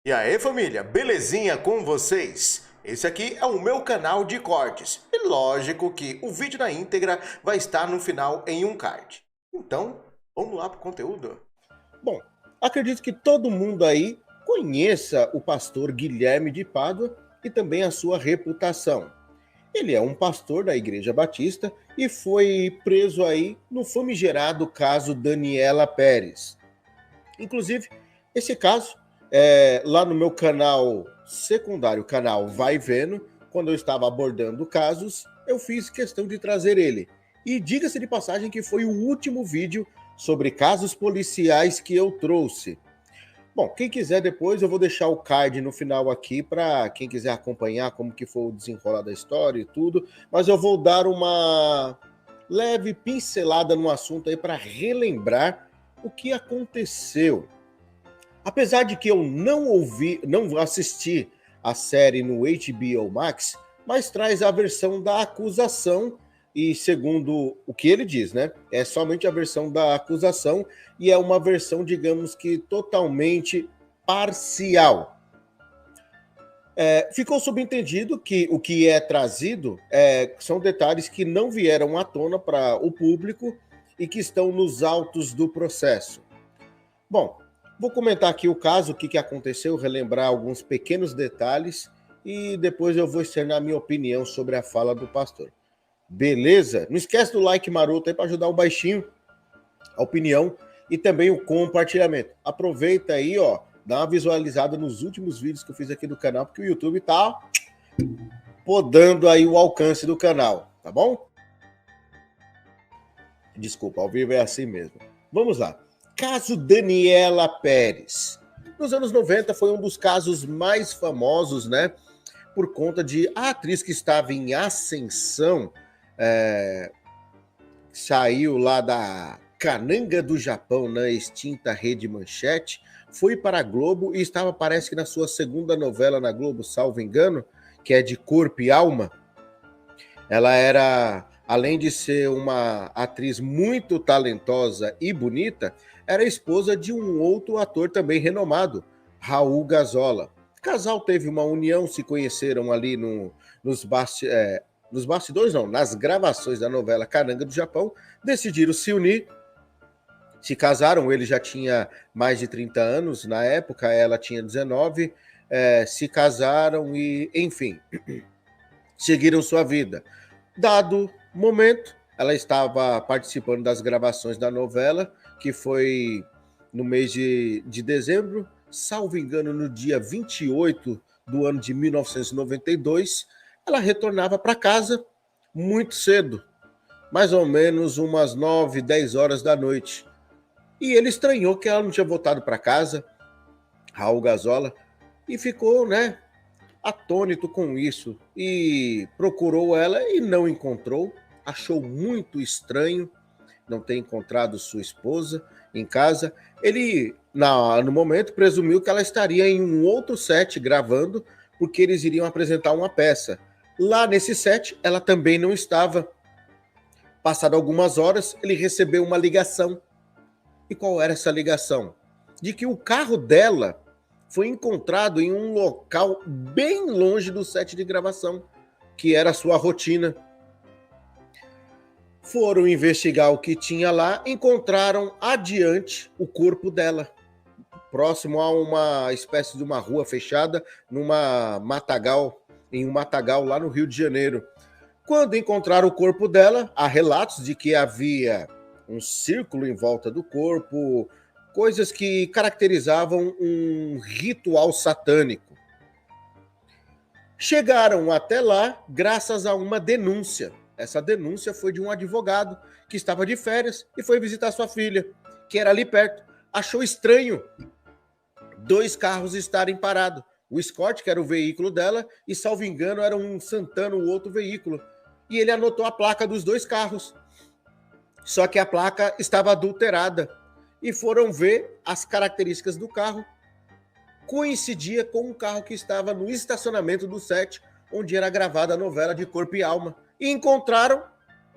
E aí, família, belezinha com vocês? Esse aqui é o meu canal de cortes. E lógico que o vídeo na íntegra vai estar no final em um card. Então, vamos lá pro conteúdo. Bom, acredito que todo mundo aí conheça o pastor Guilherme de Pádua e também a sua reputação. Ele é um pastor da Igreja Batista e foi preso aí no famigerado caso Daniela Pérez. Inclusive, esse caso, lá no meu canal secundário, canal Vai Vendo, quando eu estava abordando casos, eu fiz questão de trazer ele. E diga-se de passagem que foi o último vídeo sobre casos policiais que eu trouxe. Bom, quem quiser depois eu vou deixar o card no final aqui para quem quiser acompanhar como que foi o desenrolar da história e tudo, mas eu vou dar uma leve pincelada no assunto aí para relembrar o que aconteceu. Apesar de que eu não assisti a série no HBO Max, mas traz a versão da acusação e segundo o que ele diz, né? É somente a versão da acusação e é uma versão, digamos que totalmente parcial. Ficou subentendido que o que é trazido são detalhes que não vieram à tona para o público e que estão nos autos do processo. Bom, vou comentar aqui o caso, o que aconteceu, relembrar alguns pequenos detalhes e depois eu vou externar minha opinião sobre a fala do pastor. Beleza? Não esquece do like maroto aí para ajudar o baixinho, a opinião e também o compartilhamento. Aproveita aí, ó, dá uma visualizada nos últimos vídeos que eu fiz aqui do canal, porque o YouTube tá podando aí o alcance do canal, tá bom? Desculpa, ao vivo é assim mesmo. Vamos lá. Caso Daniela Pérez. Nos anos 90 foi um dos casos mais famosos, né? Por conta de a atriz que estava em ascensão, saiu lá da Cananga do Japão, na extinta Rede Manchete, foi para a Globo e estava, parece que na sua segunda novela na Globo, salvo engano, que é de Corpo e Alma. Ela era, além de ser uma atriz muito talentosa e bonita, era esposa de um outro ator também renomado, Raul Gazola. O casal teve uma união, se conheceram ali nos bastidores, não, nas gravações da novela Cananga do Japão, decidiram se unir, se casaram, ele já tinha mais de 30 anos, na época ela tinha 19, se casaram e, enfim, seguiram sua vida. Dado momento, ela estava participando das gravações da novela, que foi no mês de dezembro, salvo engano, no dia 28 do ano de 1992, ela retornava para casa muito cedo, mais ou menos umas 9, 10 horas da noite. E ele estranhou que ela não tinha voltado para casa, Raul Gazola, e ficou, né, atônito com isso e procurou ela e não encontrou, achou muito estranho não ter encontrado sua esposa em casa. Ele, no momento, presumiu que ela estaria em um outro set gravando, porque eles iriam apresentar uma peça. Lá nesse set, ela também não estava. Passado algumas horas, ele recebeu uma ligação. E qual era essa ligação? De que o carro dela foi encontrado em um local bem longe do set de gravação, que era a sua rotina. Foram investigar o que tinha lá, encontraram adiante o corpo dela, próximo a uma espécie de uma rua fechada, em um matagal lá no Rio de Janeiro. Quando encontraram o corpo dela, há relatos de que havia um círculo em volta do corpo, coisas que caracterizavam um ritual satânico. Chegaram até lá graças a uma denúncia. Essa denúncia foi de um advogado que estava de férias e foi visitar sua filha, que era ali perto. Achou estranho 2 carros estarem parados. O Escort, que era o veículo dela, e, salvo engano, era um Santana, o outro veículo. E ele anotou a placa dos 2 carros. Só que a placa estava adulterada. E foram ver as características do carro. Coincidia com um carro que estava no estacionamento do set, onde era gravada a novela de Corpo e Alma. E encontraram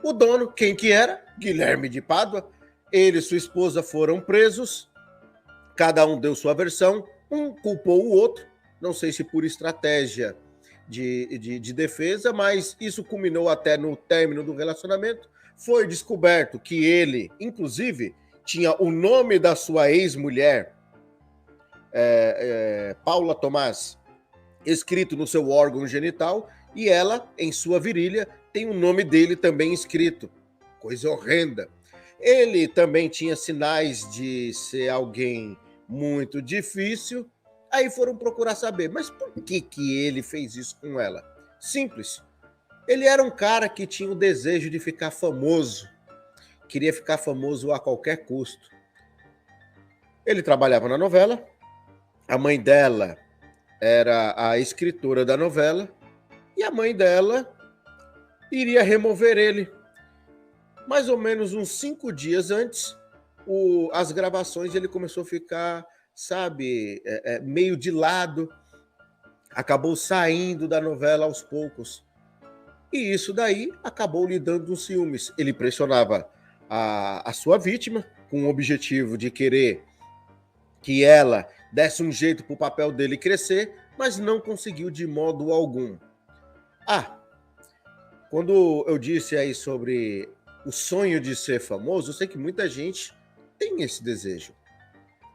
o dono. Quem que era? Guilherme de Pádua. Ele e sua esposa foram presos. Cada um deu sua versão. Um culpou o outro, não sei se por estratégia de defesa, mas isso culminou até no término do relacionamento. Foi descoberto que ele, inclusive, tinha o nome da sua ex-mulher, Paula Tomás, escrito no seu órgão genital, e ela, em sua virilha, tem o nome dele também escrito. Coisa horrenda. Ele também tinha sinais de ser alguém muito difícil. Aí foram procurar saber, mas por que ele fez isso com ela? Simples. Ele era um cara que tinha o desejo de ficar famoso. Queria ficar famoso a qualquer custo. Ele trabalhava na novela. A mãe dela era a escritora da novela. E a mãe dela iria remover ele. Mais ou menos uns 5 dias antes, as gravações ele começou a ficar, sabe, meio de lado. Acabou saindo da novela aos poucos. E isso daí acabou lhe dando uns ciúmes. Ele pressionava a sua vítima com o objetivo de querer que ela desse um jeito para o papel dele crescer, mas não conseguiu de modo algum. Quando eu disse aí sobre o sonho de ser famoso, eu sei que muita gente tem esse desejo.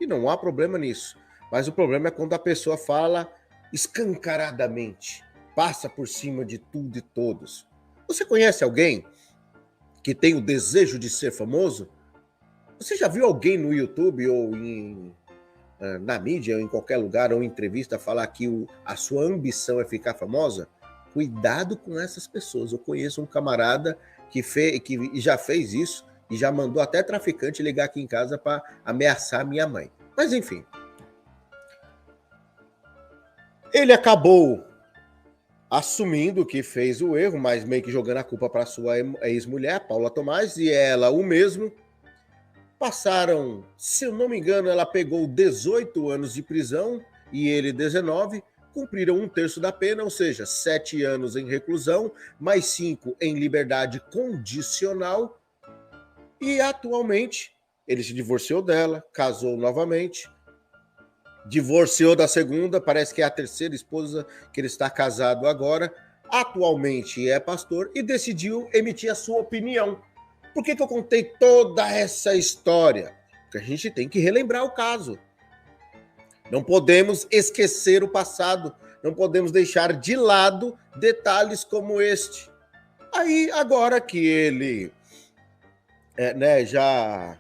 E não há problema nisso. Mas o problema é quando a pessoa fala escancaradamente, passa por cima de tudo e todos. Você conhece alguém que tem o desejo de ser famoso? Você já viu alguém no YouTube ou na mídia, ou em qualquer lugar, ou em entrevista, falar que a sua ambição é ficar famosa? Cuidado com essas pessoas. Eu conheço um camarada que já fez isso e já mandou até traficante ligar aqui em casa para ameaçar minha mãe. Mas enfim. Ele acabou assumindo que fez o erro, mas meio que jogando a culpa para sua ex-mulher, Paula Tomás, e ela o mesmo. Passaram, se eu não me engano, ela pegou 18 anos de prisão e ele 19. Cumpriram 1/3 da pena, ou seja, 7 anos em reclusão, mais 5 em liberdade condicional. E atualmente ele se divorciou dela, casou novamente, divorciou da segunda, parece que é a terceira esposa que ele está casado agora. Atualmente é pastor e decidiu emitir a sua opinião. Por que eu contei toda essa história? Porque a gente tem que relembrar o caso. Não podemos esquecer o passado, não podemos deixar de lado detalhes como este. Aí, agora que ele já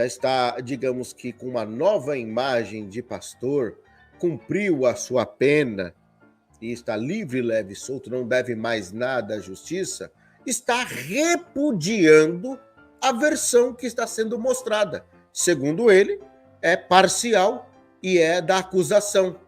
está, digamos que com uma nova imagem de pastor, cumpriu a sua pena e está livre, leve e solto, não deve mais nada à justiça, está repudiando a versão que está sendo mostrada. Segundo ele, é parcial e é da acusação.